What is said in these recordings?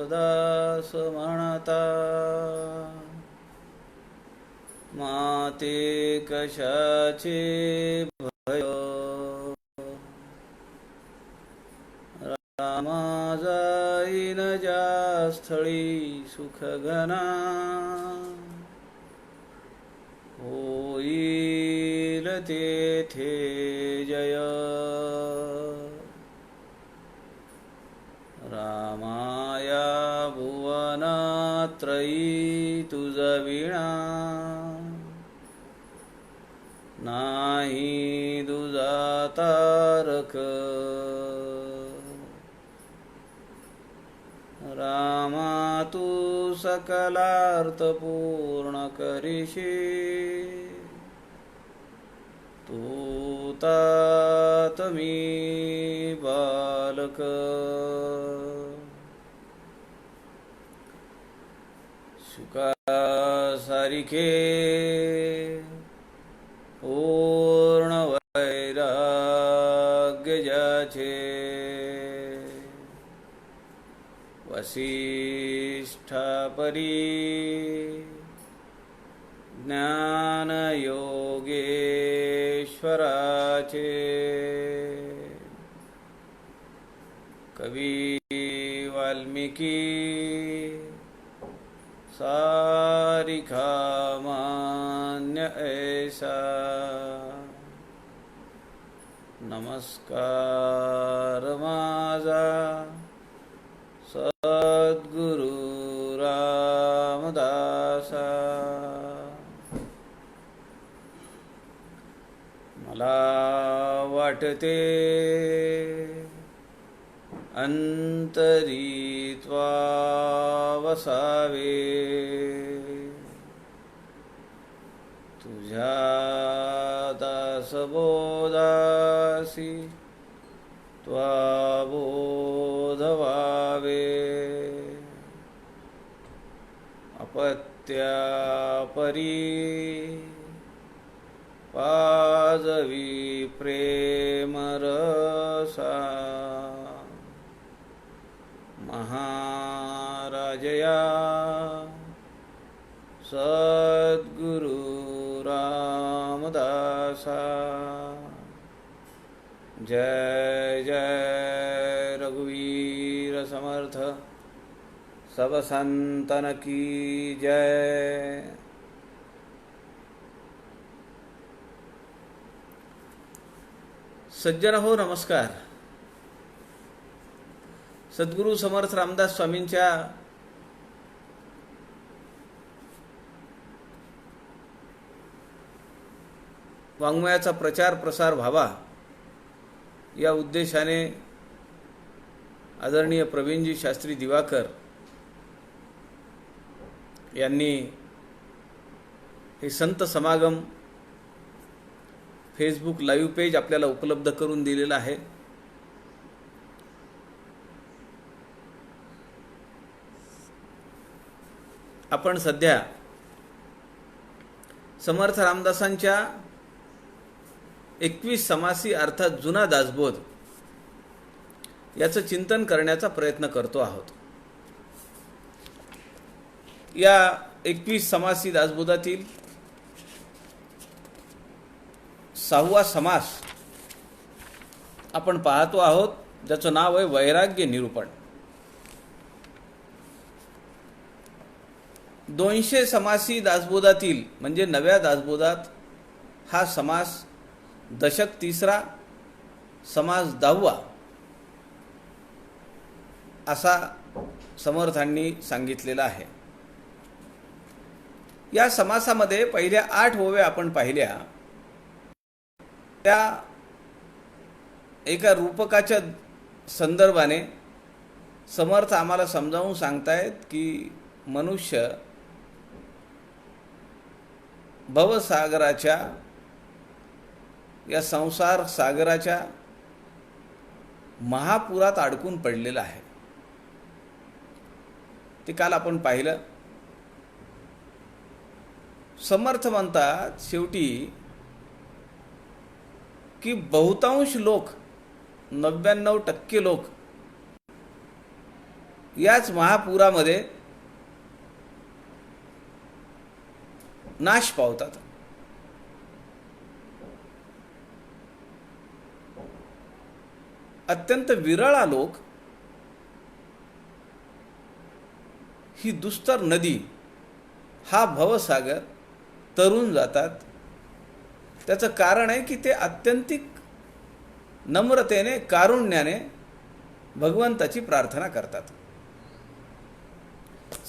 दास म्हणता, माते कशाचे भय, रामा जाईन ज्या स्थळी सुख घना, होईल तेथे जय. रामाया भुवनात्रयी तुझ विणा, नाही दुजा तारक. रामा तू सकलार्थ पूर्ण करीशी, तू तात मी बालक. शुका सारिखे पूर्ण वैराग्य ज्याचे, वसिष्ठा परी ज्ञान योगेश्वराचे. कवी वाल्मिकी सारिखा मान्य ऐसा, नमस्कार माझा सद्गुरु रामदासा. मला वाटते अंतरी त्वा वसावे, तुझ्या दासबोधासी त्वा बोध व्हावे. अपत्या परी पाजवी प्रेम रसा, महाराजया सद्गुरु रामदासा. जय जय रघुवीर समर्थ, सब संतन की जय. सज्जन हो, नमस्कार. सद्गुरु समर्थ रामदास स्वामींच्या वाङ्मयाचा प्रचार प्रसार व्हावा या उद्देशाने आदरणीय प्रवीणजी शास्त्री दिवाकर यांनी हे संत समागम फेसबुक लाईव्ह पेज आपल्याला उपलब्ध करून दिलेलं आहे. आपण सध्या समर्थ रामदासांच्या 21 समासी अर्थात जुना दासबोध याचं चिंतन करण्याचा प्रयत्न करतो आहोत. या 21 समासी दासबोधातील 6वा समास आपण पाहतो आहोत, ज्याचं नाव आहे वैराग्य निरूपण. 200 समासी दासबोधातील म्हणजे नव्या दासबोधात हा समास दशक 3रा, समास 10वा असा समर्थांनी सांगितलेला आहे. या समासामध्ये पहिल्या 8 ओव्या आपण पाहिल्या. त्या एका रूपकाच्या संदर्भाने समर्थ आम्हाला समजावून सांगतायत की मनुष्य भवसागराच्या या संसार सागराच्या महापुरात अडकून पडलेला आहे. ते काल आपण पाहिलं. समर्थ म्हणतात शेवटी की बहुतांश लोक 99% लोक याच महापुरामध्ये नाश पावतात. अत्यंत विरळा लोक ही दुस्तर नदी, हा भवसागर तरून जातात. त्याचं कारण आहे की ते अत्यंतिक नम्रतेने, कारुण्याने भगवंताची प्रार्थना करतात.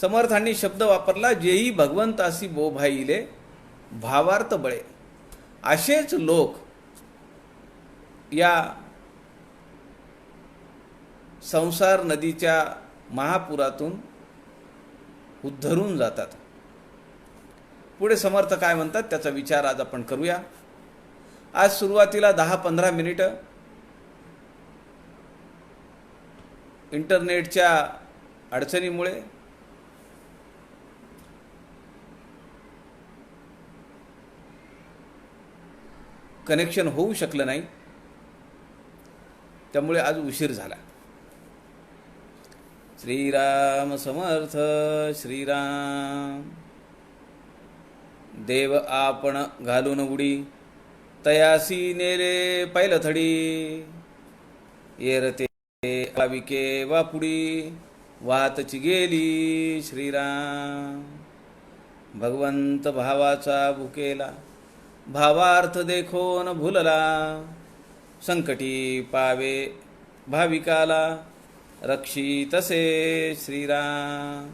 समर्थांनी शब्द वापरला, जेही भगवंतासी बोभाईले भावार्थ बळे. असेच लोक या संसार नदीच्या महापुरातून उद्धरून जातात. पुढे समर्थ काय म्हणतात त्याचा विचार आज आपण करूया. आज सुरुवातीला 10-15 मिनिटं इंटरनेटच्या अडचणीमुळे कनेक्शन होऊ शकलं नाही, त्यामुळे आज उशीर झाला. श्रीराम समर्थ. श्रीराम. देव आपण घालून उडी, तयासी नेले पैलथडी. येरते भाविके वापुडी, वाहतची गेली. श्रीराम. भगवंत भावाचा भुकेला, भावार्थ देखोन भुलला. संकटी पावे भाविकाला, रक्षी तसे. श्रीराम.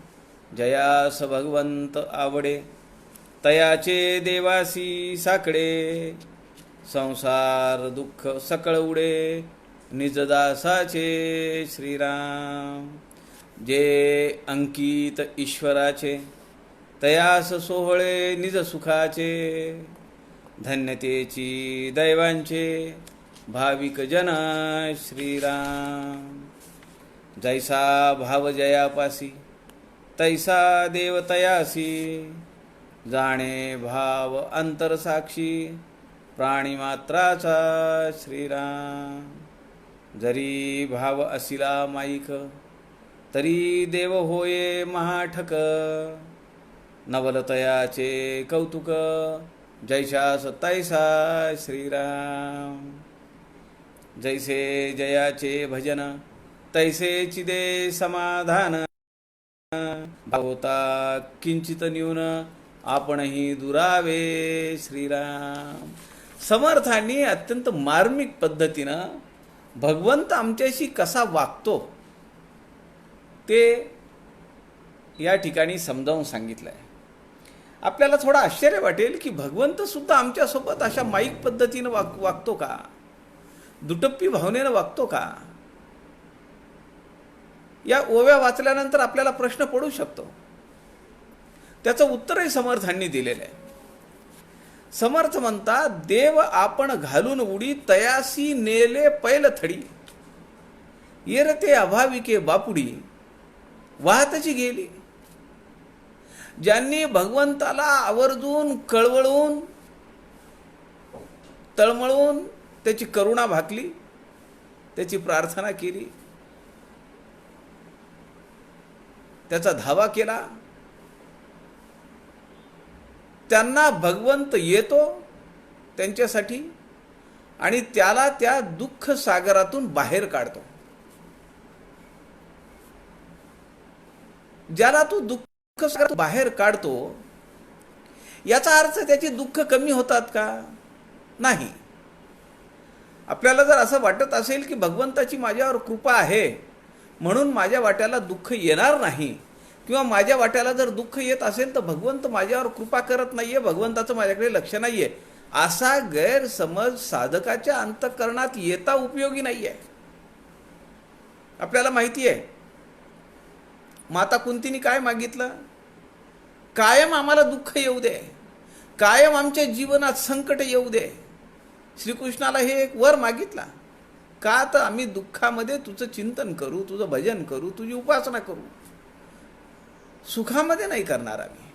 जयास भगवंत आवडे, तयाचे देवासी साकडे. संसार दुःख सकळ उडे, निजदासाचे. श्रीराम. जे अंकित ईश्वराचे, तयास सोहळे निज सुखाचे. धन्यतेची दैवांचे, भाविक जन. श्रीराम. जैसा भाव जयापासी, तैसा देव तयासी. जाणे भाव अंतरसाक्षी, प्राणीमात्राचा. श्रीराम. जरी भाव असिला माईक, तरी देव होये महाठक. नवलतयाचे कौतुक, जैशास तैसा. श्रीराम. जैसे जयाचे भजन, तैसे चिदे समाधान. भावता किंचित न्यून, आपणही दुरावे. श्रीराम. समर्थांनी अत्यंत मार्मिक पद्धतीनं भगवंत आमच्याशी कसा वागतो ते या ठिकाणी समजावून सांगितलं आहे. आपल्याला थोडं आश्चर्य वाटेल की भगवंत सुद्धा आमच्यासोबत अशा माईक पद्धतीनं वागतो का, दुटप्पी भावनेनं वागतो का. या ओव्या वाचल्यानंतर आपल्याला प्रश्न पडू शकतो. त्याचं उत्तरही समर्थांनी दिलेलं आहे. समर्थ म्हणतात, देव आपण घालून उडी, तयासी नेले पैलथडी. येरते अभाविके बापुडी, वाहतची गेली. ज्यांनी भगवंताला आवर्जून कळवळून तळमळून त्याची करुणा भाकली, त्याची प्रार्थना केली, त्याचा धावा केला, त्यांना भगवंत येतो त्यांच्यासाठी आणि त्याला त्या दुःख सागरातून बाहेर काढतो. ज्याला तो दुःख सागरातून बाहेर काढतो याचा अर्थ त्याची दुःख कमी होतात का? नाही. आपल्याला जर असं वाटत असेल की भगवंताची माझ्यावर कृपा आहे म्हणून माझ्या वाट्याला दुःख येणार नाही, किंवा माझ्या वाट्याला जर दुःख येत असेल तर भगवंत माझ्यावर कृपा करत नाहीये, भगवंताचं माझ्याकडे लक्ष नाहीये, असा गैरसमज साधकाच्या अंतःकरणात येता उपयोगी नाहीये. आपल्याला माहिती आहे माता कुंतीने काय मागितलं? कायम आम्हाला दुःख येऊ दे, कायम आमच्या जीवनात संकट येऊ दे. श्रीकृष्णाला हे एक वर मागितला. का? तर आम्ही दुःखामध्ये तुझं चिंतन करू, तुझं भजन करू, तुझी उपासना करू. सुखामध्ये नाही करणार आम्ही,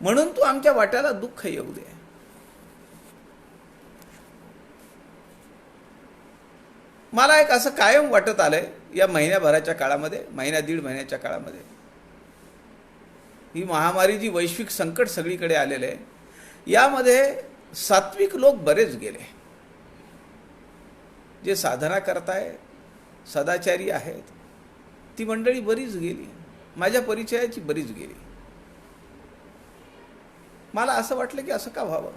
म्हणून तू आमच्या वाट्याला दुःख येऊ दे. मला एक असं कायम वाटत आलंय या महिन्याभराच्या काळामध्ये, महिन्या दीड महिन्याच्या काळामध्ये ही महामारी जी वैश्विक संकट सगळीकडे आलेलं आहे, यामध्ये सात्विक लोक बरेच गेले. जे साधना करताय, सदाचारी आहेत, ती मंडळी बरीच गेली. माझ्या परिचयाची बरीच गेली. मला असं वाटलं की असं का व्हावं.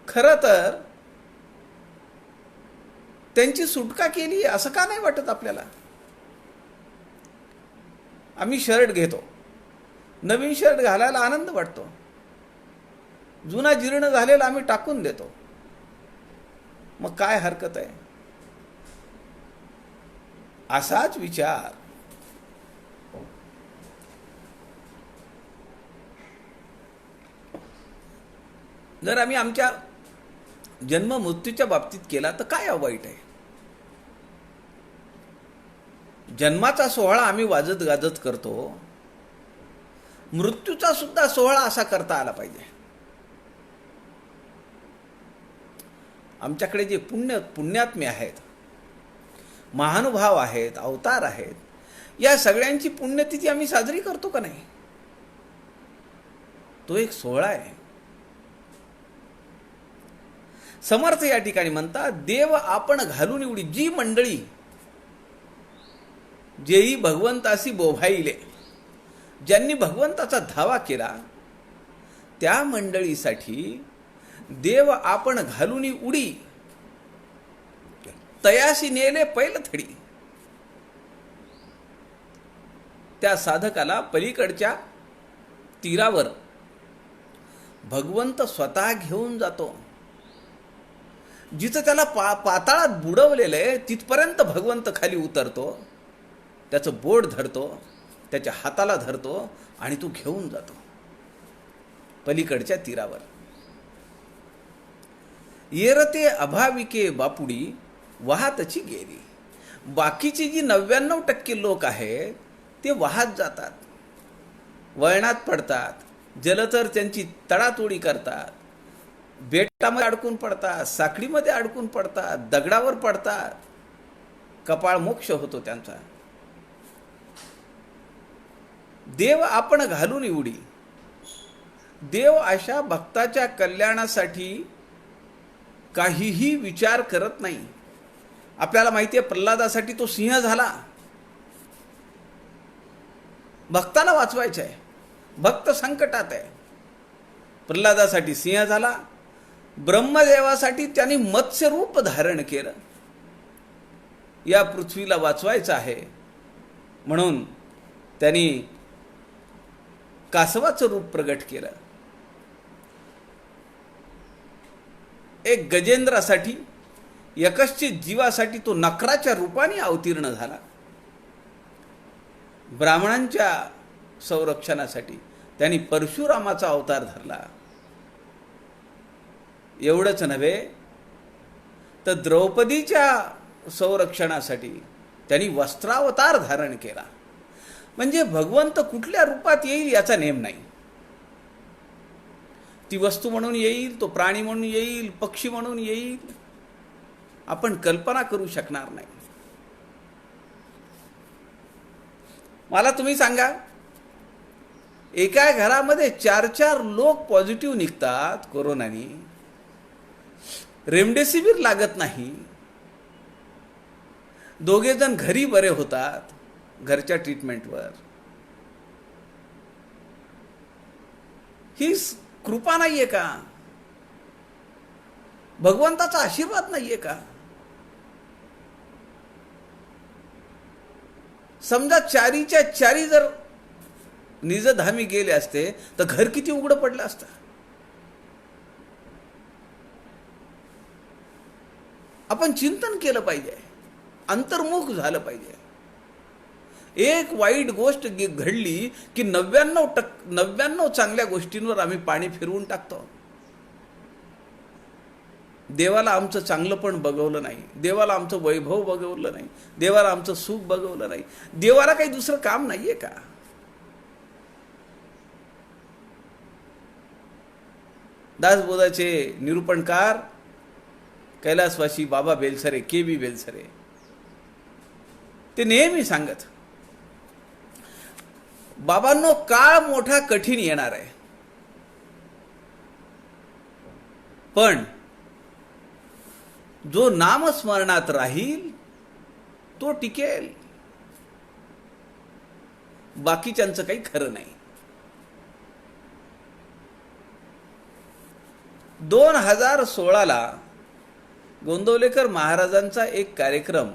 खरं तर त्यांची सुटका केली असं का नाही वाटत आपल्याला. आम्ही शर्ट घेतो, नवीन शर्ट घालायला आनंद वाटतो, जुना जीर्ण झालेला आम्ही टाकून देतो. मग काय हरकत आहे. असाच विचार जर आम्ही आमच्या जन्म मृत्यूच्या बाबतीत केला तर काय वाईट आहे. जन्माचा सोहळा आम्ही वाजत गाजत करतो, मृत्यूचा सुद्धा सोहळा असा करता आला पाहिजे. आमच्याकडे जे पुण्यात्मे आहेत, महानुभाव आहेत, अवतार आहेत, या सगळ्यांची पुण्यतिथी आम्ही साजरी करतो का नाही. तो एक सोहळा आहे. समर्थ या ठिकाणी म्हणतात, देव आपण घालून एवढी जी मंडळी जेही भगवंतासी बोभाईले, ज्यांनी भगवंताचा धावा केला, त्या मंडळीसाठी देव आपण घालून उडी, तयासी नेले पैलथडी. त्या साधकाला पलीकडच्या तीरावर भगवंत स्वतः घेऊन जातो. जिथं त्याला पाताळात बुडवलेलं आहे तिथपर्यंत भगवंत खाली उतरतो, त्याचं बोट धरतो, त्याच्या हाताला धरतो आणि तो घेऊन जातो पलीकडच्या तीरावर. येरते अभाविके बापुडी वाहतची गेली. बाकीची जी 99% लोक आहेत ते वाहत जातात, वळणात पडतात, जलचर त्यांची तडातोडी करतात, बेटामध्ये अडकून पडतात, साखळीमध्ये अडकून पडतात, दगडावर पडतात, कपाळ मोक्ष होतो त्यांचा. देव आपण घालून एवढी. देव अशा भक्ताच्या कल्याणासाठी काहीही विचार करत नाही. आपल्याला माहिती आहे, प्रल्हादासाठी तो सिंह झाला. भक्ताला वाचवायचं आहे, भक्त संकटात आहे. प्रल्हादासाठी सिंह झाला. ब्रह्मदेवासाठी त्यांनी मत्स्य रूप धारण केलं. या पृथ्वीला वाचवायचं आहे म्हणून त्यांनी कासवाचं रूप प्रगट केलं. एक गजेंद्रासाठी, यकश्चित जीवासाठी तो नकराच्या रूपाने अवतीर्ण झाला. ब्राह्मणांच्या संरक्षणासाठी त्यांनी परशुरामाचा अवतार धरला. एवढंच नव्हे तर द्रौपदीच्या संरक्षणासाठी त्यांनी वस्त्रावतार धारण केला. म्हणजे भगवंत कुठल्या रूपात येईल याचा नेम नाही. ती वस्तू म्हणून येईल, तो प्राणी म्हणून येईल, पक्षी म्हणून येईल, आपण कल्पना करू शकणार नाही. मला तुम्ही सांगा, एका घरामध्ये 4-4 लोक पॉझिटिव्ह निघतात कोरोनानी, रेमडेसिवीर लागत नाही, दोघे जण घरी बरे होतात घरच्या ट्रीटमेंटवर. ही कृपा नाहीये का? भगवंताचा आशीर्वाद नाहीये का? समजा 4च्या 4 जर निजधामी गेले असते तर घर किती उघडं पडलं असतं. आपण चिंतन केलं पाहिजे, अंतर्मुख झालं पाहिजे. एक वाईट गोष्ट घडली की 99 चांगल्या गोष्टींवर आम्ही पाणी फिरवून टाकतो. देवाला आमचं चांगलं पण बघवलं नाही, देवाला आमचं वैभव बघवलं नाही, देवाला आमचं सुख बघवलं नाही. देवाला काही दुसरं काम नाहीये का? दासबोधाचे निरूपणकार कैलासवासी बाबा बेलसरे, के.बी. बेलसरे, ते नेहमी सांगत, बाबांनो काळ मोठा कठीण येणार आहे, पण जो नामस्मरणात राहील तो टिकेल, बाकीच्यांचं काही खरं नाही. 2016ला गोंदवलेकर महाराजांचा एक कार्यक्रम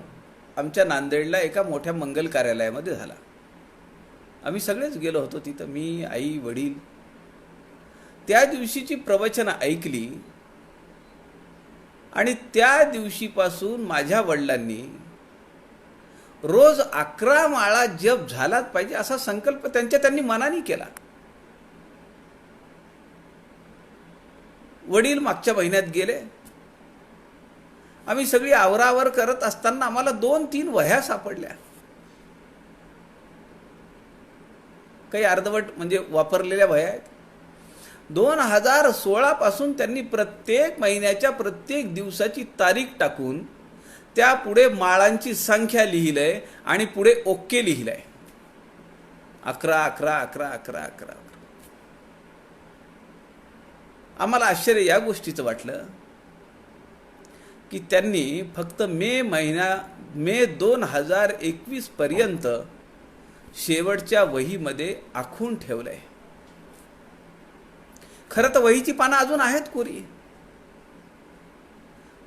आमच्या नांदेडला एका मोठ्या मंगल कार्यालयामध्ये झाला. आम्ही सगळेच गेलो होतो तिथं, मी, आई, वडील. त्या दिवशीची प्रवचनं ऐकली आणि त्या दिवशीपासून माझ्या वडिलांनी रोज 11 माळा जप झालाच पाहिजे असा संकल्प त्यांनी मनाने केला. वडील मागच्या महिन्यात गेले. आम्ही सगळी आवरावर करत असताना आम्हाला 2-3 वह्या सापडल्या, काही अर्धवट म्हणजे वापरलेल्या वह्या आहेत. 2016 पासून त्यांनी प्रत्येक महिन्याच्या प्रत्येक दिवसाची तारीख टाकून त्या पुढे माळांची संख्या लिहिलंय आणि पुढे ओके लिहिलंय. 11 11 11 11 11. आम्हाला आश्चर्य या गोष्टीचं वाटलं की त्यांनी फक्त मे 2021 पर्यंत शेवटच्या वहीमध्ये आखून ठेवलंय. खरं तर वहीची पानं अजून आहेत कोरी.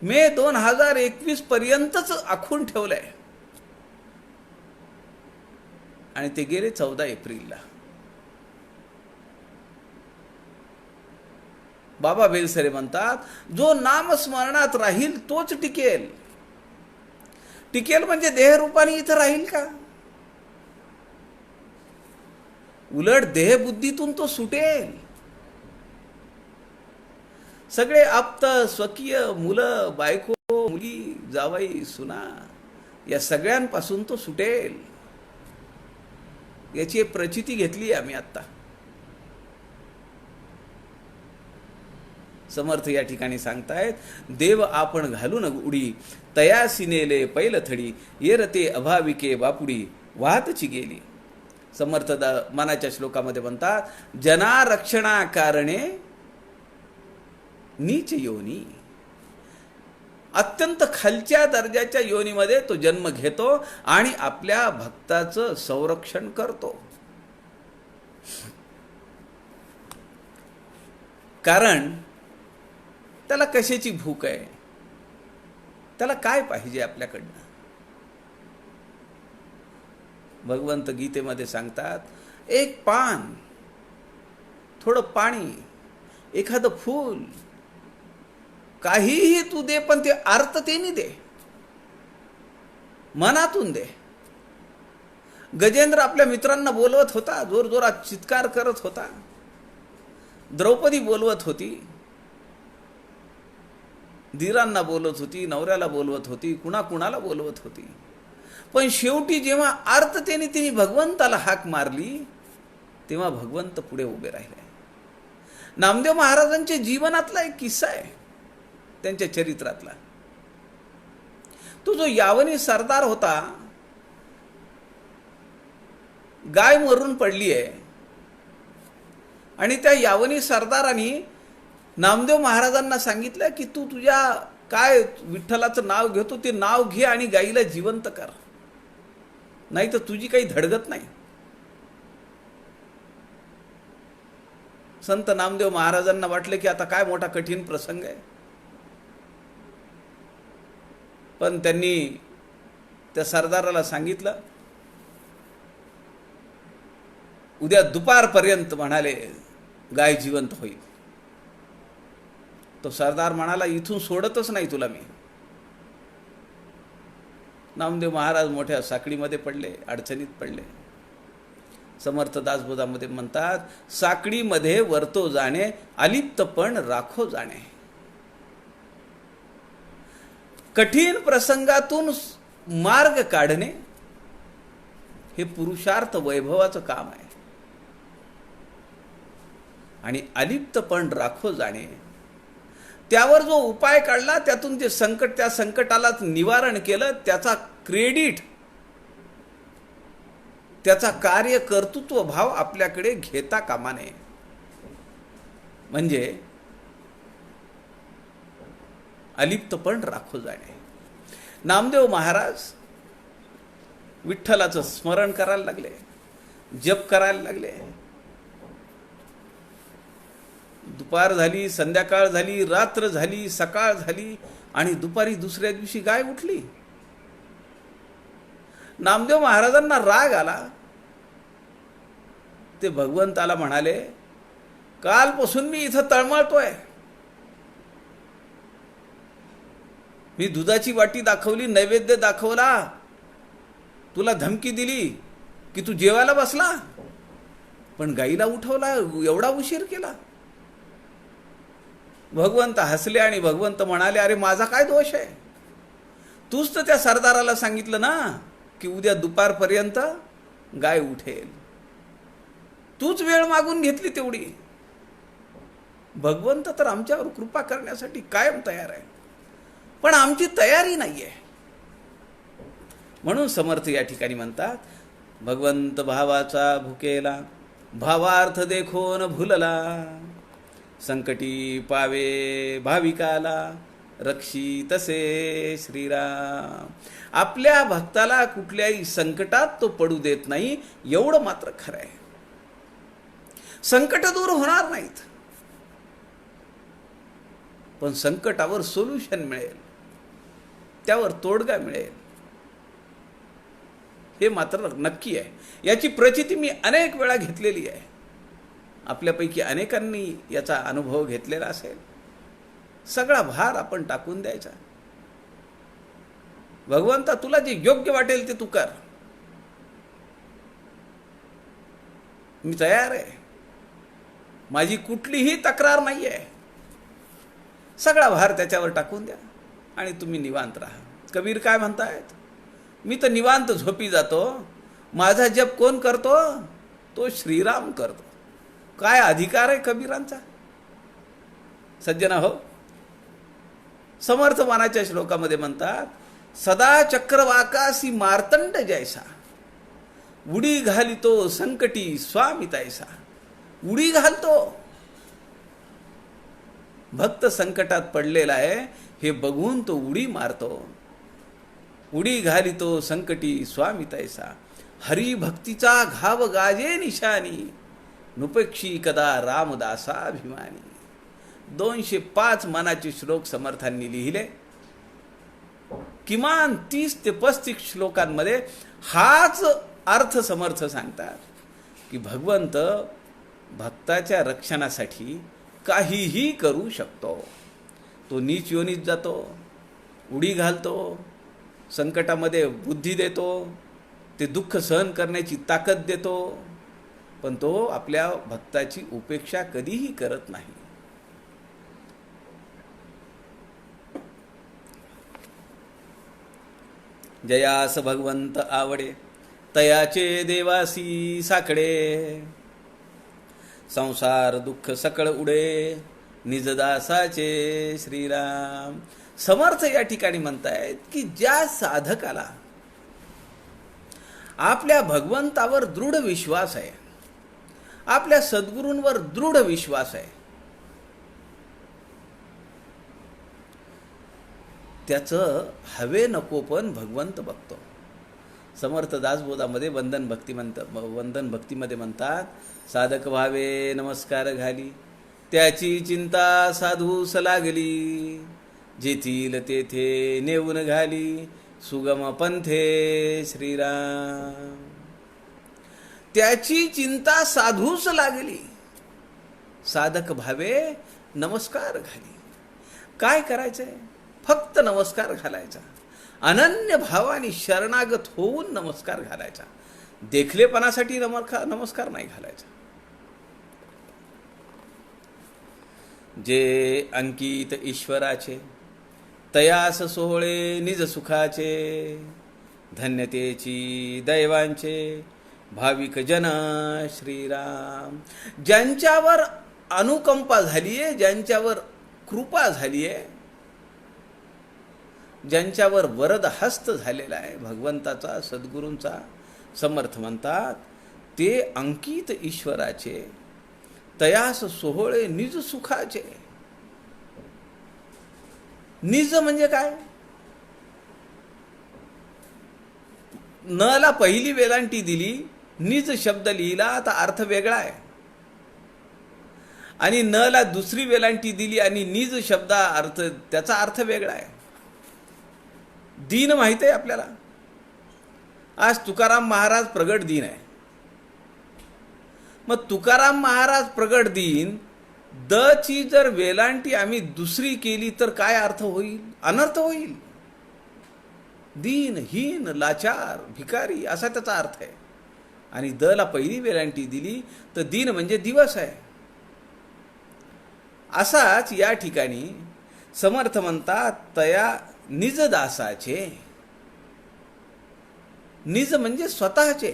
मे 2021 पर्यंतच आखून ठेवलंय आणि ते गेले 14 एप्रिलला. बाबा बेलसरे म्हणतात, जो नामस्मरणात राहील तोच टिकेल. टिकेल म्हणजे देहरूपाने इथं राहील का? उलट देहबुद्धीतून तो सुटेल. सगळे आप्त, स्वकीय, मुलं, बायको, मुली, जावई, सुना या सगळ्यांपासून तो सुटेल. याची एक प्रचिती घेतली आम्ही आता. समर्थ या ठिकाणी सांगतायत, देव आपण घालून उडी, तयासी नेले पैलथडी, येरते अभाविके बापुडी, वाहतची गेली. समर्थ मनाच्या श्लोकामध्ये म्हणतात, जना रक्षणा कारणे नीच योनी. अत्यंत खालच्या दर्जाच्या योनीमध्ये तो जन्म घेतो आणि आपल्या भक्ताचं संरक्षण करतो. कारण त्याला कशाची भूक आहे, त्याला काय पाहिजे आपल्याकडनं. भगवंत गीतेमध्ये सांगतात, एक पान, थोडं पाणी, एखादं फूल, काहीही तू दे, पण ते आर्ततेने दे, मनातून दे. गजेंद्र आपल्या मित्रांना बोलवत होता, जोरजोरात चित्कार करत होता. द्रौपदी बोलवत होती, धीरांना बोलवत होती, नवऱ्याला बोलवत होती, कुणाकुणाला बोलवत होती. पण शेवटी जेव्हा आर्ततेने तिने भगवंताला हाक मारली तेव्हा भगवंत पुढे उभे राहिले. नामदेव महाराजांच्या जीवनातला एक किस्सा आहे, त्यांच्या चरित्रातला. तो जो यावनी सरदार होता, गाय मरून पडली आहे आणि त्या यावनी सरदाराने नामदेव महाराजांना सांगितलं की तू तुझ्या काय विठ्ठलाचं नाव घेतो ते नाव घे आणि गाईला जिवंत कर, नाही तर तुझी काही धडगत नाही. संत नामदेव महाराजांना वाटलं की आता काय मोठा कठीण प्रसंग आहे. पण त्यांनी त्या सरदाराला सांगितलं, उद्या दुपारपर्यंत म्हणाले गाय जिवंत होईल. तो सरदार म्हणाला, इथून सोडतच नाही तुला मी. नामदेव महाराज मोठ्या साखळीमध्ये पडले, अडचणीत पडले. समर्थ दासबोधामध्ये म्हणतात, साखळीमध्ये वरतो जाणे, अलिप्तपण राखो जाणे. कठीण प्रसंगातून मार्ग काढणे हे पुरुषार्थ वैभवाचं काम आहे. आणि अलिप्तपण राखो जाणे त्यावर जो उपाय काढला, त्यातून जे संकट, त्या संकटालाच निवारण केलं, त्याचा क्रेडिट, त्याचा कार्य कर्तृत्व भाव आपल्याकडे घेता कामा नये. म्हणजे अलिप्तपण राखू जाणे. नामदेव महाराज विठ्ठलाचं स्मरण करायला लागले, जप करायला लागले. दुपार झाली, संध्याकाळ झाली, रात्र झाली, सकाळ झाली, आणि दुपारी दुसऱ्या दिवशी गाय उठली. नामदेव महाराजांना राग आला. ते भगवंताला म्हणाले, कालपासून मी इथं तळमळतोय. मी दुधाची वाटी दाखवली, नैवेद्य दाखवला, तुला धमकी दिली की तू जेवायला बसला, पण गाईला उठवला, एवढा उशीर केला. भगवंत हसले आणि भगवंत म्हणाले, अरे माझा काय दोष आहे? तूच तर त्या सरदाराला सांगितलं ना की उद्या दुपारपर्यंत गाय उठेल. तूच वेळ मागून घेतली तेवढी. भगवंत तर आमच्यावर कृपा करण्यासाठी कायम तयार आहे, पण आमची तयारी नाहीये. म्हणून समर्थ या ठिकाणी म्हणतात, भगवंत भावाचा भुकेला, भावार्थ देखोन भुलला, संकटी पावे भाविकाला, रक्षी तसे श्रीराम. आपल्या भक्ताला कुठल्याही संकटात तो पडू देत नाही, एवढं मात्र खरं आहे. संकट दूर होणार नाहीत, पण संकटावर सोल्युशन मिळेल, त्यावर तोडगा मिळेल, हे मात्र नक्की आहे. याची प्रचिती मी अनेक वेळा घेतलेली आहे. आपल्यापैकी अनेकांनी याचा अनुभव घेतलेला असेल. सगळा भार आपण टाकून द्यायचा. भगवंता, तुला जे योग्य वाटेल ते तू कर, मी तयार आहे, माझी कुठलीही तक्रार नाही आहे. सगळा भार त्याच्यावर टाकून द्या आणि तुम्ही निवांत राहा. कबीर काय म्हणतायत, मी तर निवांत झोपी जातो, माझा जप कोण करतो? तो श्रीराम करतो. काय अधिकार आहे कबीरांचा? सज्जना हो, समर्थ मानाच्या श्लोकामध्ये म्हणतात, सदा चक्रवाकासी मार्तंड जैसा, उडी घालितो संकटी स्वामी तैसा. उडी घालतो. भक्त संकटात पडलेला आहे हे बघून तो उडी मारतो. उडी घालितो संकटी स्वामी तैसा, हरी भक्तीचा घाव गाजे निशानी, नुपेक्षी कदा रामदासाभिमानी. 205 मानाचे श्लोक समर्थांनी लिहिले. किमान 30 ते 35 श्लोकांमध्ये हाच अर्थ समर्थ सांगतात की भगवंत भक्ताच्या रक्षणासाठी काहीही करू शकतो. तो नीच योनीत जातो, उडी घालतो, संकटामध्ये बुद्धी देतो, ते दुःख सहन करण्याची ताकद देतो, पण तो आपल्या भक्ताची उपेक्षा कधीही करत नाही. जयास भगवंत आवडे, तयाचे देवासी साकडे, संसार दुःख सकळ उडे, निजदासाचे श्रीराम. समर्थ या ठिकाणी म्हणतायत की ज्या साधकाला आपल्या भगवंतावर दृढ विश्वास आहे, आपल्या सद्गुरूंवर दृढ विश्वास आहे, त्याचं हवे नको पण भगवंत बघतो. समर्थ दासबोधामध्ये वंदन भक्तीमध्ये म्हणतात, साधक भावे नमस्कार घाली, त्याची चिंता साधूस लागली, जेथील तेथे नेऊन घाली, सुगम पंथे श्रीराम. त्याची चिंता साधूस लागली, साधक भावे नमस्कार घाली. काय करायचंय? फक्त नमस्कार घालायचा. अनन्य भावाने शरणागत होऊन नमस्कार घालायचा. देखलेपणासाठी नमस्कार नाही घालायचा. जे अंकित ईश्वराचे, तयास सोहळे निज सुखाचे, धन्यतेची दैवांचे, भाविक जन श्रीराम. ज्यांच्यावर अनुकंपा झालीये, ज्यांच्यावर कृपा झाली आहे, ज्यांच्यावर वरद हस्त झालेला आहे भगवंताचा, सद्गुरूंचा, समर्थ म्हणतात ते अंकित ईश्वराचे, तयास सोहळे निज सुखाचे. निज म्हणजे काय? नला पहिली वेलांटी दिली, निज शब्द लिहिला तर अर्थ वेगळा आहे. आणि नला दुसरी वेलांटी दिली आणि निज शब्द अर्थ, त्याचा अर्थ वेगळा आहे. दीन माहित आहे आपल्याला. आज तुकाराम महाराज प्रगट दिन आहे. मग तुकाराम महाराज प्रगट दिन, द ची जर वेलांटी आम्ही दुसरी केली तर काय अर्थ होईल? अनर्थ होईल. दीन, हीन, लाचार, भिकारी असा त्याचा अर्थ आहे. आणि द ला पहिली वेलांटी दिली तर दीन म्हणजे दिवस आहे. असाच या ठिकाणी समर्थ म्हणतात तया निज दासाचे. निज म्हणजे स्वतःचे,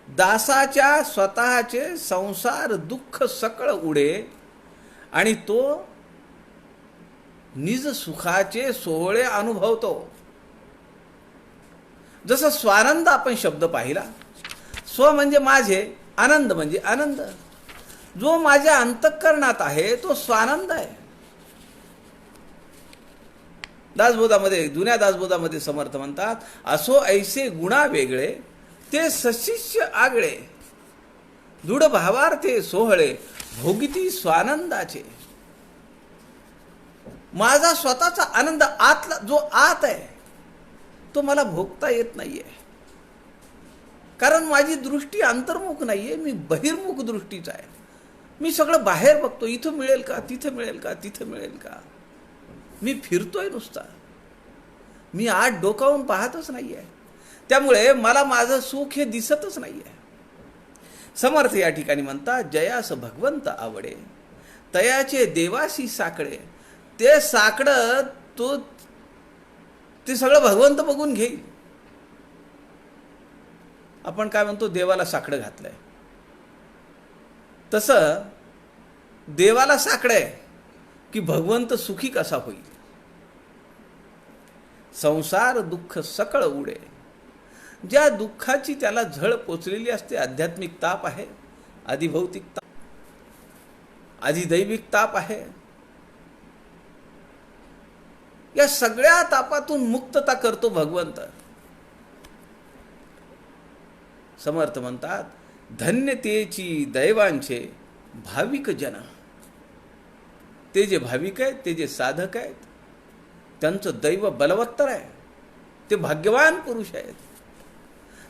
दासाच्या स्वतःचे संसार दुःख सकळ उडे आणि तो निज सुखाचे सोहळे अनुभवतो. जसं स्वानंद आपण शब्द पाहिला, स्व म्हणजे माझे, आनंद म्हणजे आनंद. जो माझ्या अंतःकरणात आहे तो स्वानंद आहे. दासबोधामध्ये, जुन्या दासबोधामध्ये समर्थ म्हणतात, असो ऐसे गुणा वेगळे ते सशिष्य आगळे, दृढ भावार्थे सोहळे भोगिती स्वानंदाचे. माझा स्वतःचा आनंद आतला जो आत आहे तो मला भोगता येत नाहीये, कारण माझी दृष्टी अंतर्मुख नाहीये, मी बहिर्मुख दृष्टीचा आहे. मी सगळं बाहेर बघतो, इथं मिळेल का, तिथं मिळेल का, तिथं मिळेल का. मी फिरतोय नुसता, मी आत डोकावून पाहतच नाहीये. त्यामुळे मला माझं सुख हे दिसतच नाहीये. समर्थ या ठिकाणी म्हणतात, जयास भगवंत आवडे तयाचे देवासी साकडे. ते साकडं तो ते सगळं भगवंत बघून घेईल. आपण काय म्हणतो, देवाला साकडं घातलंय, तसं देवाला साकडं आहे की भगवंत सुखी कसा होईल. संसार दुःख सकळ उडे. ज्या दुःखाची त्याला झळ पोचलेली असते, आध्यात्मिक ताप आहे, अधिभौतिक ताप, अधिदैविक ताप आहे, या सगळ्या तापातून मुक्तता करतो भगवंत. समर्थ म्हणतात, धन्य तेची दैवांचे भाविक जन. ते जे भाविक आहेत, ते जे साधक आहेत, त्यांचं दैव बलवत्तर आहे. ते भाग्यवान पुरुष आहेत,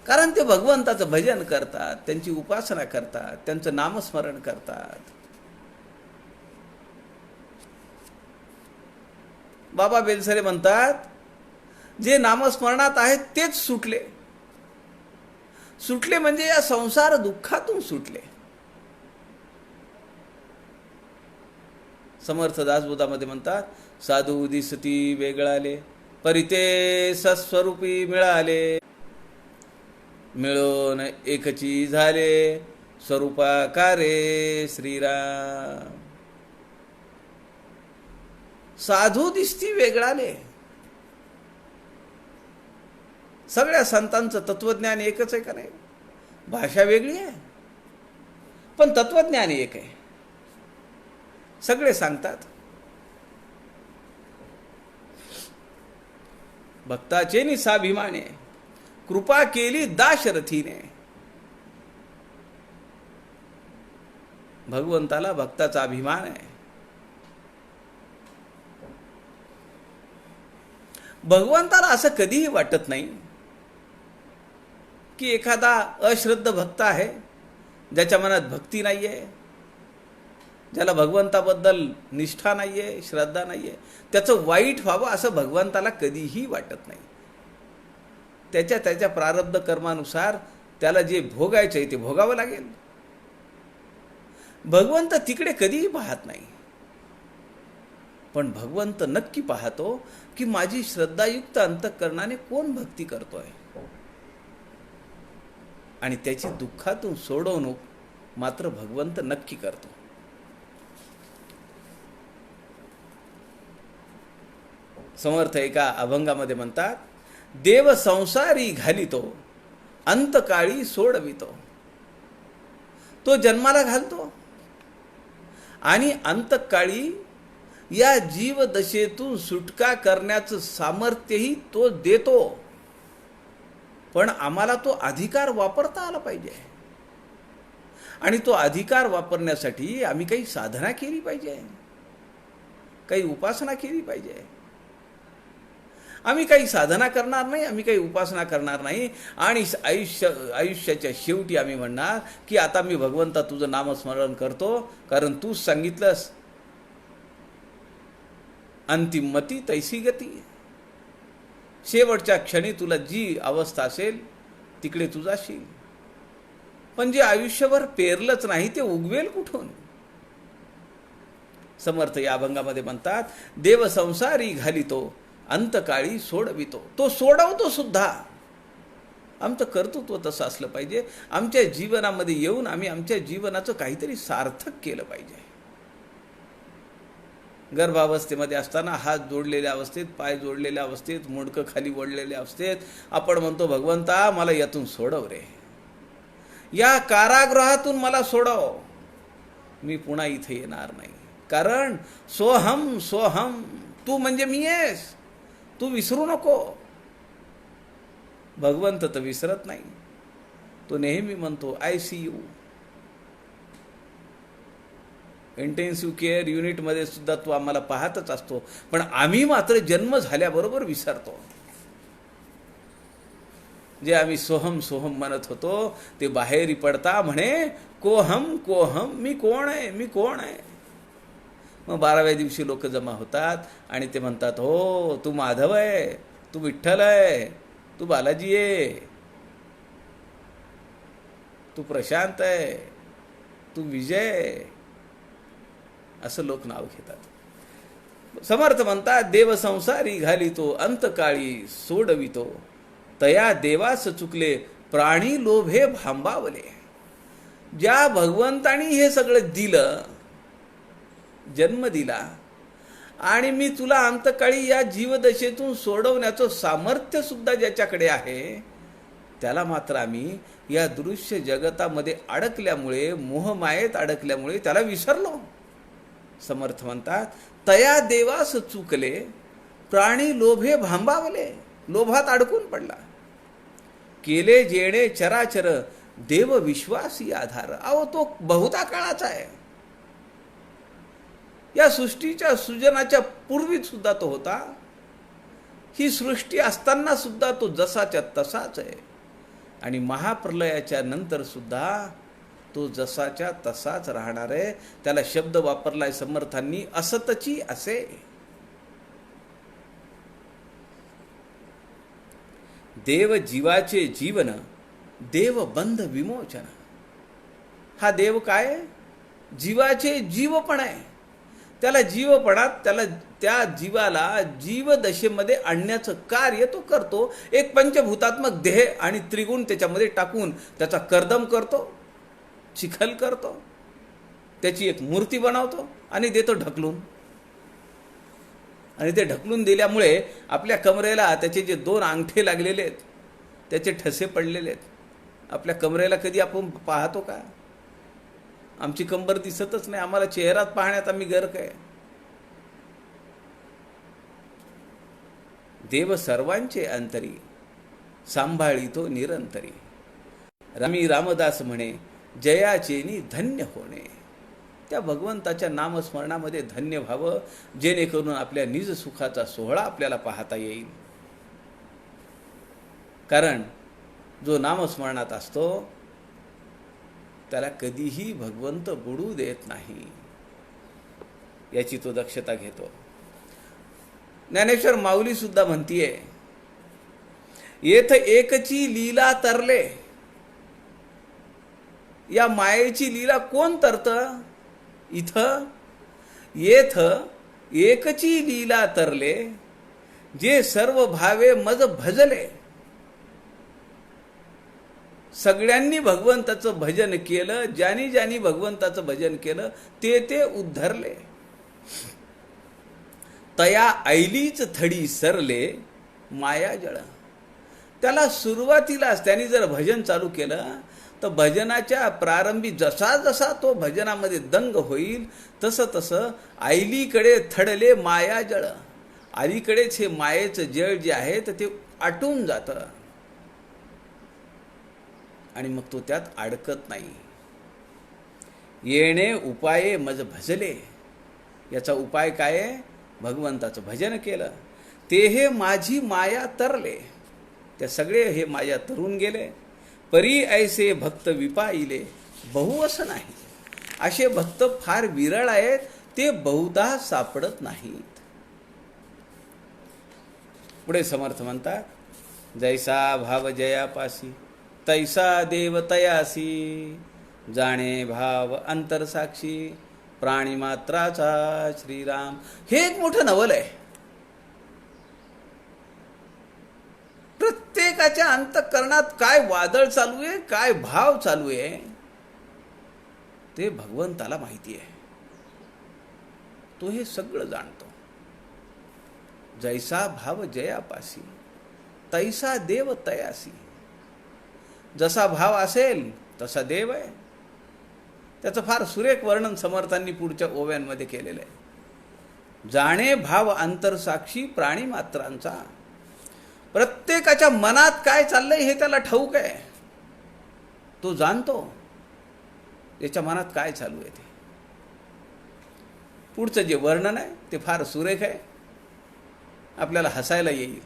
कारण ते भगवंताचं भजन करतात, त्यांची उपासना करतात, त्यांचं नामस्मरण करतात. बाबा बेलसरे म्हणतात, जे नामस्मरणात आहेत तेच सुटले. सुटले म्हणजे या संसार दुःखातून सुटले. समर्थ दासबोधामध्ये म्हणतात, साधू दिसती वेगळाले परिते सस्वरूपी मिळाले. मिळून एकची झाले स्वरूपाकारे श्रीराम. साधू दिसती वेगळाले. सगळ्या संतांचं तत्वज्ञान एकच आहे का नाही? भाषा वेगळी आहे पण तत्वज्ञान एक आहे. सगळे सांगतात, भक्ताचे निसाभिमाने कृपा केली दाशरथीने. भगवंताला भक्ताचा अभिमान आहे. भगवंताला असं कधीही वाटत नाही की एखादा अश्रद्ध भक्त आहे, ज्याच्या मनात भक्ती नाहीये, ज्याला भगवंताबद्दल निष्ठा नाहीये, श्रद्धा नाहीये, त्याचं वाईट व्हावं असं भगवंताला कधीही वाटत नाही. त्याच्या त्याच्या प्रारब्ध कर्मानुसार त्याला जे भोगायचं आहे ते भोगावं लागेल. भगवंत तिकडे कधीही पाहत नाही, पण भगवंत नक्की पाहतो की माझी श्रद्धायुक्त अंतःकरणाने कोण भक्ती करतोय, आणि त्याची दुःखातून सोडवणूक मात्र भगवंत नक्की करतो. समर्थ एका अभंगामध्ये म्हणतात, देव संसारी घालितो अंतकाळी सोडवितो. तो जन्माला घालतो आणि अंतकाळी या जीवदशेतून सुटका करण्याचं सामर्थ्यही तो देतो. पण आम्हाला तो अधिकार वापरता आला पाहिजे आणि तो अधिकार वापरण्यासाठी आम्ही काही साधना केली पाहिजे, काही उपासना केली पाहिजे. आम्ही काही साधना करणार नाही, आम्ही काही उपासना करणार नाही आणि आयुष्याच्या शेवटी आम्ही म्हणणार की आता मी भगवंता तुझं नामस्मरण करतो, कारण तूच सांगितलंस अंतिम मती तैसी गती. शेवटच्या क्षणी तुला जी अवस्था असेल तिकडे तू जाशील. पण जे आयुष्यभर पेरलंच नाही ते उगवेल कुठून? समर्थ या अभंगामध्ये म्हणतात, देव संसारी घालितो अंतकाळी सोडवितो. तो सोडवतो सुद्धा. आमचं कर्तृत्व तसं असलं पाहिजे. आमच्या जीवनामध्ये येऊन आम्ही आमच्या जीवनाचं काहीतरी सार्थक केलं पाहिजे. गर्भावस्थेमध्ये असताना हात जोडलेल्या अवस्थेत, पाय जोडलेल्या अवस्थेत, मुंडकं खाली वळलेल्या अवस्थेत आपण म्हणतो, भगवंता मला यातून सोडव रे, या कारागृहातून मला सोडव, मी पुन्हा इथे येणार नाही. कारण सोहम सोहम, तू म्हणजे मी आहेस, तू विसरू नको. भगवंत तर विसरत नाही. तो नेहमी म्हणतो ICU, इंटेन्सिव्ह केअर युनिटमध्ये सुद्धा तू आम्हाला पाहतच असतो. पण आम्ही मात्र जन्म झाल्याबरोबर विसरतो. जे आम्ही सोहम सोहम म्हणत होतो ते बाहेर पडता म्हणे कोहम कोहम, मी कोण आहे, मी कोण आहे. मग 12व्या दिवशी लोक जमा होतात आणि ते म्हणतात, हो तू माधव आहे, तू विठ्ठल आहे, तू बालाजी आहे, तू प्रशांत आहे, तू विजय, असं लोक नाव घेतात. समर्थ म्हणतात, देव संसारी घालितो अंतकाळी सोडवितो, तया देवास चुकले प्राणी लोभे भांबावले. ज्या भगवंतानी हे सगळं दिलं, जन्म दिला आणि मी तुला अंतकाळी या जीवदशेतून सोडवण्याचं सामर्थ्य सुद्धा ज्याच्याकडे आहे, त्याला मात्र आम्ही या दृश्य जगतामध्ये अडकल्यामुळे, मोहमायेत अडकल्यामुळे त्याला विसरलो. समर्थ म्हणतात, तया देवास चुकले प्राणी लोभे भांबावले. लोभात अडकून पडला. केले जेणे चराचर देव विश्वासी आधार. अहो तो बहुता काळाचा आहे. या सृष्टीच्या सृजनाच्या पूर्वीच सुद्धा तो होता. ही सृष्टी असताना सुद्धा तो जसाच्या तसाच आहे आणि महाप्रलयाच्या नंतर सुद्धा तो जसाच्या तसाच राहणार आहे. त्याला शब्द वापरलाय समर्थांनी, असतची असे. देव जीवाचे जीवन, देव बंध विमोचन. हा देव काय? जीवाचे जीवपण आहे. त्याला जीवपणात, त्याला त्या जीवाला जीवदशेमध्ये आणण्याचं कार्य तो करतो. एक पंचभूतात्मक देह आणि त्रिगुण त्याच्यामध्ये टाकून त्याचा कर्दम करतो, चिखल करतो, त्याची एक मूर्ती बनवतो आणि देतो ढकलून. आणि ते ढकलून दिल्यामुळे आपल्या कमरेला त्याचे जे 2 अंगठे लागलेले आहेत, त्याचे ठसे पडलेले आहेत. आपल्या कमरेला कधी आपण पाहतो का? आमची कंबर दिसतच नाही. आम्हाला चेहरात पाहण्यात आम्ही गर्क आहे. देव सर्वांचे अंतरी, सांभाळितो निरंतरी. रमी रामदास म्हणे, जयाचेनी धन्य होणे. त्या भगवंताच्या नामस्मरणामध्ये धन्य व्हावं, जेणेकरून आपल्या निज सुखाचा सोहळा आपल्याला पाहता येईल. कारण जो नामस्मरणात असतो त्याला कधीही भगवंत बुडू देत नाही, याची तो दक्षता घेतो. ज्ञानेश्वर माऊली सुद्धा म्हणतीये, येथ एकची लीला तरले. या मायेची लीला कोण तरतं? इथं येथ एकची लीला तरले, जे सर्व भावे मज भजले. सगळ्यांनी भगवंताचं भजन केलं, ज्यांनी ज्यांनी भगवंताचं भजन केलं ते ते उद्धरले. तया ऐलीच थडी सरले माया जळ. त्याला सुरुवातीलाच त्यांनी जर भजन चालू केलं तर भजनाच्या प्रारंभी जसा जसा तो भजनामध्ये दंग होईल तसं तसं ऐलीकडे थडले माया जळ. अलीकडेच हे मायेचं जळ जे आहे तर ते आटून जातं आणि मग तो त्यात अडकत नाही. येणे उपाये मज भजले. याचा उपाय काय आहे? भगवंताचं भजन केलं ते हे माझी माया तरले. त्या सगळे हे माया तरून गेले. परी ऐसे भक्त विपाईले. बहु असं नाही. असे भक्त फार विरळ आहेत, ते बहुधा सापडत नाहीत. पुढे समर्थ म्हणतात, जैसा भाव जयापासी तैसा देव तयासी. जाणे भाव अंतरसाक्षी प्राणीमात्राचा श्रीराम. हे एक मोठं नवल आहे. प्रत्येकाच्या अंतःकरणात काय वादळ चालू आहे, काय भाव चालू आहे, ते भगवंताला माहिती आहे. तो हे सगळं जाणतो. जैसा भाव जयापासी तैसा देव तयासी. जसा भाव असेल तसा देव आहे. त्याचं फार सुरेख वर्णन समर्थांनी पुढच्या ओव्यांमध्ये केलेलं आहे. जाणे भाव अंतरसाक्षी प्राणी मात्रांचा. प्रत्येकाच्या मनात काय चाललंय हे त्याला ठाऊक आहे. तो जाणतो त्याच्या मनात काय चालू आहे ते. पुढचं जे वर्णन आहे ते फार सुरेख आहे, आपल्याला हसायला येईल.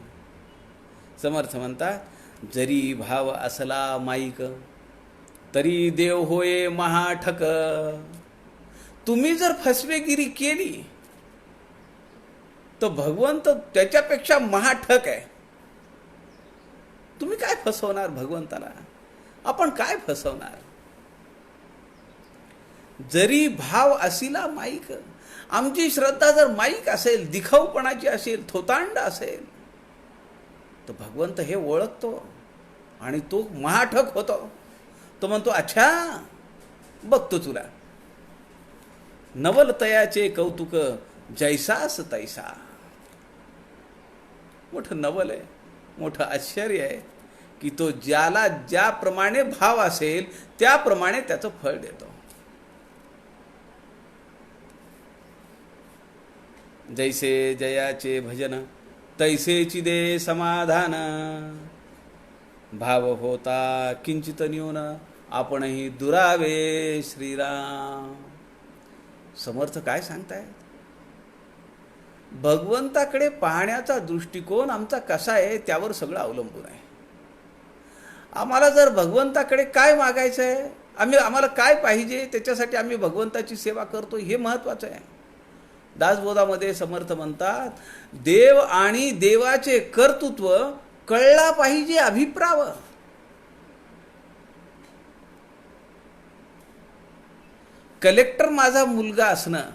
समर्थ म्हणतात, जरी भाव असला माईक तरी देव होय महाठक. तुम्ही जर फसवेगिरी केली तर भगवंत त्याच्यापेक्षा महाठक आहे. तुम्ही काय फसवणार भगवंताला? आपण काय फसवणार? जरी भाव असिला माईक. आमची श्रद्धा जर माईक असेल, दिखाऊपणाची असेल, थोतांड असेल, तर भगवंत हे ओळखतो आणि तो महाठक होतो. तो म्हणतो, अच्छा बघतो तुला. नवलतयाचे कौतुक जैसास तैसा. मोठं नवल आहे, मोठं आश्चर्य आहे की तो ज्याला ज्याप्रमाणे भाव असेल त्याप्रमाणे त्याचं फळ देतो. जैसे जयाचे भजन तैसेची दे समाधान. भाव होता किंचित न्यून आपणही दुरावे श्रीराम. समर्थ काय सांगताय? भगवंताकडे पाहण्याचा दृष्टिकोन आमचा कसा आहे त्यावर सगळं अवलंबून आहे. आम्हाला जर भगवंताकडे काय मागायचं आहे, आम्हाला काय पाहिजे, त्याच्यासाठी आम्ही भगवंताची सेवा करतो, हे महत्त्वाचं आहे. दासबोधामध्ये समर्थ म्हणतात, देव आणि देवाचे कर्तृत्व कळला पाहिजे अभिप्राव. कलेक्टर माझा मुलगा असणं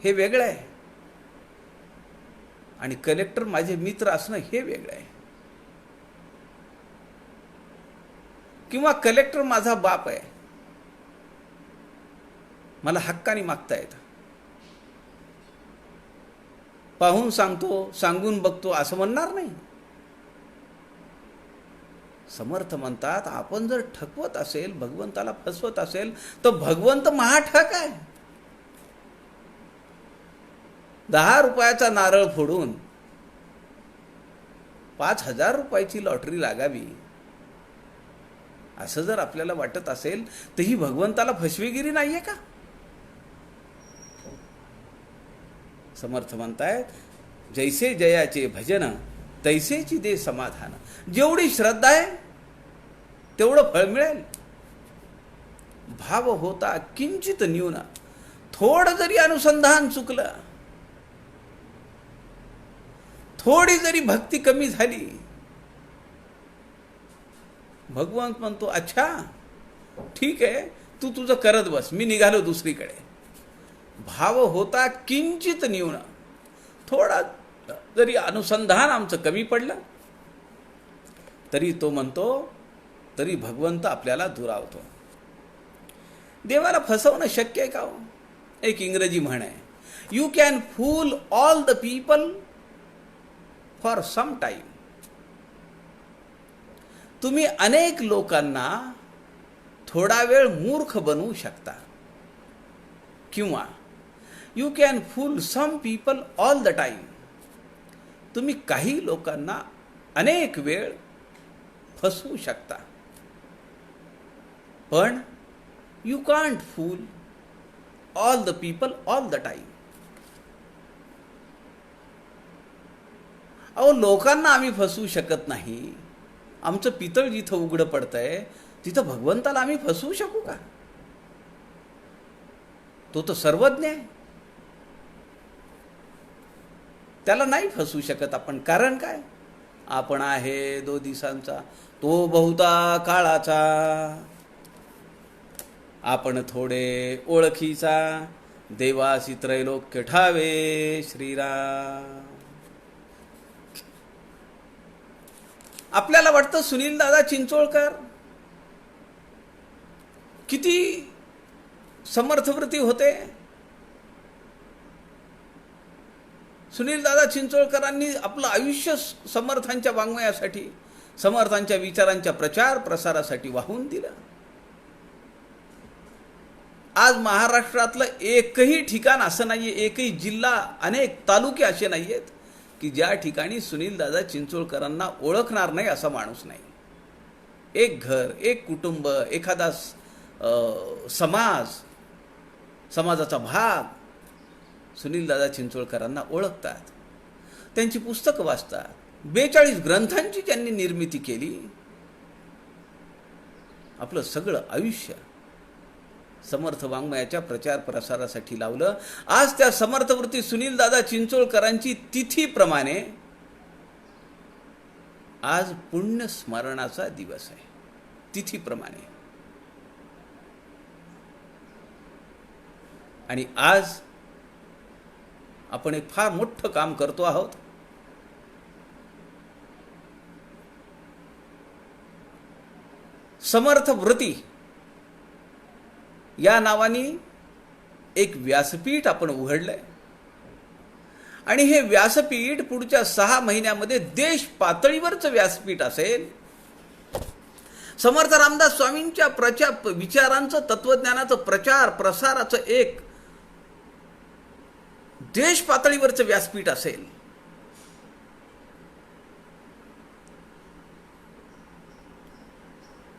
हे वेगळं आहे आणि कलेक्टर माझे मित्र असणं हे वेगळं आहे. किंवा कलेक्टर माझा बाप आहे, मला हक्काने मागता येतं, पाहून सांगतो, सांगून बघतो असं म्हणणार नाही. समर्थ म्हणतात, आपण जर ठकवत असेल, भगवंताला फसवत असेल, तर भगवंत महाठक आहे. 10 रुपयाचा नारळ फोडून 5,000 रुपयाची लॉटरी लागावी असं जर आपल्याला वाटत असेल तर ही भगवंताला फसवेगिरी नाहीये का? समर्थ म्हणतायत, जैसे जयाचे भजन तैसेची दे समाधान. जेवढी श्रद्धा आहे तेवढं फळ मिळेल. भाव होता किंचित न्यून. थोडं जरी अनुसंधान चुकलं, थोडी जरी भक्ती कमी झाली, भगवंत म्हणतो, अच्छा ठीक आहे, तू तुझं करत बस, मी निघालो दुसरीकडे. भाव होता किंचित न्यून. थोडा जरी अनुसंधान आमचं कमी पडलं तरी तो म्हणतो, तरी भगवंत आपल्याला दुरावतो. देवाला फसवणं शक्य आहे का हो? एक इंग्रजी म्हण आहे, you can fool all the people for some time. तुम्ही अनेक लोकांना थोडा वेळ मूर्ख बनवू शकता. किंवा you can fool some people all the time. तुम्ही काही लोकांना अनेक वेळ फसवू शकता. पण you can't fool all the people all the time. अहो, लोकांना आम्ही फसवू शकत नाही. आमचं पितळ जिथं उघडं पडतंय तिथं भगवंताला आम्ही फसवू शकू का? तो तर सर्वज्ञ आहे. त्याला नाही फसवू शकत आपण. कारण काय? आपण आहे 2 दिवसांचा, तो बहुता काळाचा. आपण थोडे ओळखीचा, देवासी त्रैलोक्य ठावे श्रीराम. आपल्याला वाटतं सुनील दादा चिंचोळकर किती समर्थवृत्ती होते. सुनील दादा चिंचोळकरांनी आपलं आयुष्य समर्थांच्या वाङ्मयासाठी, समर्थांच्या विचारांच्या प्रचार प्रसारासाठी वाहून दिलं. आज महाराष्ट्रातलं एकही ठिकाण असं नाहीये, एकही जिल्हा, अनेक तालुके असे नाहीयेत की ज्या ठिकाणी सुनील दादा चिंचोळकरांना ओळखणार नाही असा माणूस नाही. एक घर, एक कुटुंब, एखादा समाजाचा भाग सुनील दादा चिंचोळकरांना ओळखतात. त्यांची पुस्तकं वाचतात. 42 ग्रंथांची त्यांनी निर्मिती केली. आपलं सगळं आयुष्य समर्थ वाङ्मयाच्या प्रचार प्रसारासाठी लावलं. आज त्या समर्थवृत्ती सुनील दादा चिंचोळकरांची तिथीप्रमाणे आज पुण्य स्मरणाचा दिवस आहे. तिथीप्रमाणे. आणि आज आपण एक फार मोठं काम करतो आहोत. समर्थवृत्ती या नावाने एक व्यासपीठ आपण उघडलंय. आणि हे व्यासपीठ पुढच्या 6 महिन्यामध्ये देश पातळीवरचं व्यासपीठ असेल. समर्थ रामदास स्वामींच्या विचारांचं, तत्वज्ञानाचं प्रचार प्रसाराचं एक देश पातळीवरचं व्यासपीठ असेल.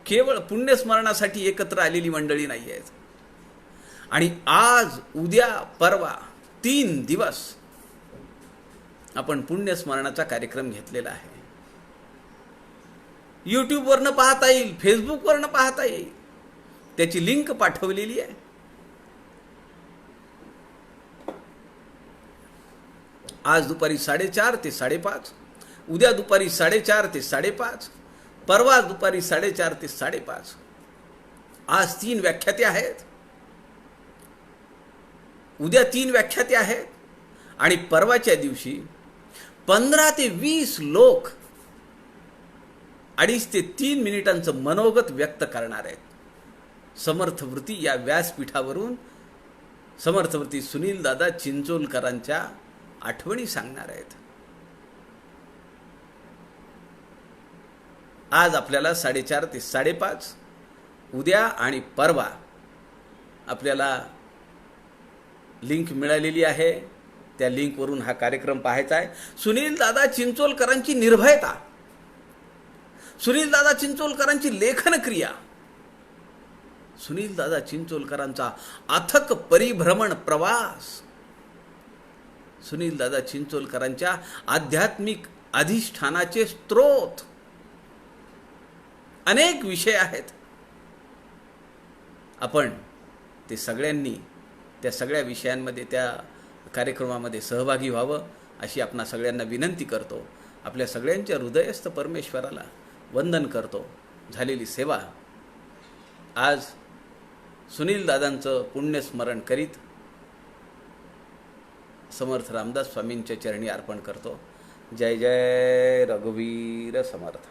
केवळ पुण्यस्मरणासाठी एकत्र आलेली मंडळी नाही आहेत. आणि आज, उद्या, परवा 3 दिवस आपण पुण्यस्मरणाचा कार्यक्रम घेतलेला आहे. यूट्यूबवरनं पाहता येईल, फेसबुकवरनं पाहता येईल. त्याची लिंक पाठवलेली आहे. आज दुपारी 4:30 ते 5:30, उद्या दुपारी 4:30 ते 5:30, परवा दुपारी 4:30 ते 5:30. आज 3 व्याख्याते आहेत, उद्या 3 व्याख्याते आहेत आणि परवाच्या दिवशी 15 ते 20 लोक 2.5 ते 3 मिनिटांचं मनोगत व्यक्त करणार आहेत. समर्थवृत्ती या व्यासपीठावरून समर्थवृत्ती सुनील दादा चिंचोळकरांच्या आठवणी सांगणार आहेत. आज आपल्याला 4:30 ते 5:30, उद्या आणि परवा आपल्याला लिंक मिळालेली आहे. त्या लिंकवरून हा कार्यक्रम पाहायचा आहे. सुनील दादा चिंचोळकरांची निर्भयता, सुनील दादा चिंचोळकरांची लेखन क्रिया, सुनील दादा चिंचोळकरांचा अथक परिभ्रमण प्रवास, सुनील दादा चिंचोळकरांच्या आध्यात्मिक अधिष्ठानाचे स्त्रोत, अनेक विषय आहेत. आपण ते सगळ्यांनी त्या सगळ्या विषयांमध्ये, त्या कार्यक्रमामध्ये सहभागी व्हावं अशी आपणा सगळ्यांना विनंती करतो. आपल्या सगळ्यांच्या हृदयस्थ परमेश्वराला वंदन करतो. झालेली सेवा आज सुनील दादांचं पुण्यस्मरण करीत समर्थ रामदास स्वामींच्या चरणी अर्पण करतो. जय जय रघुवीर समर्थ.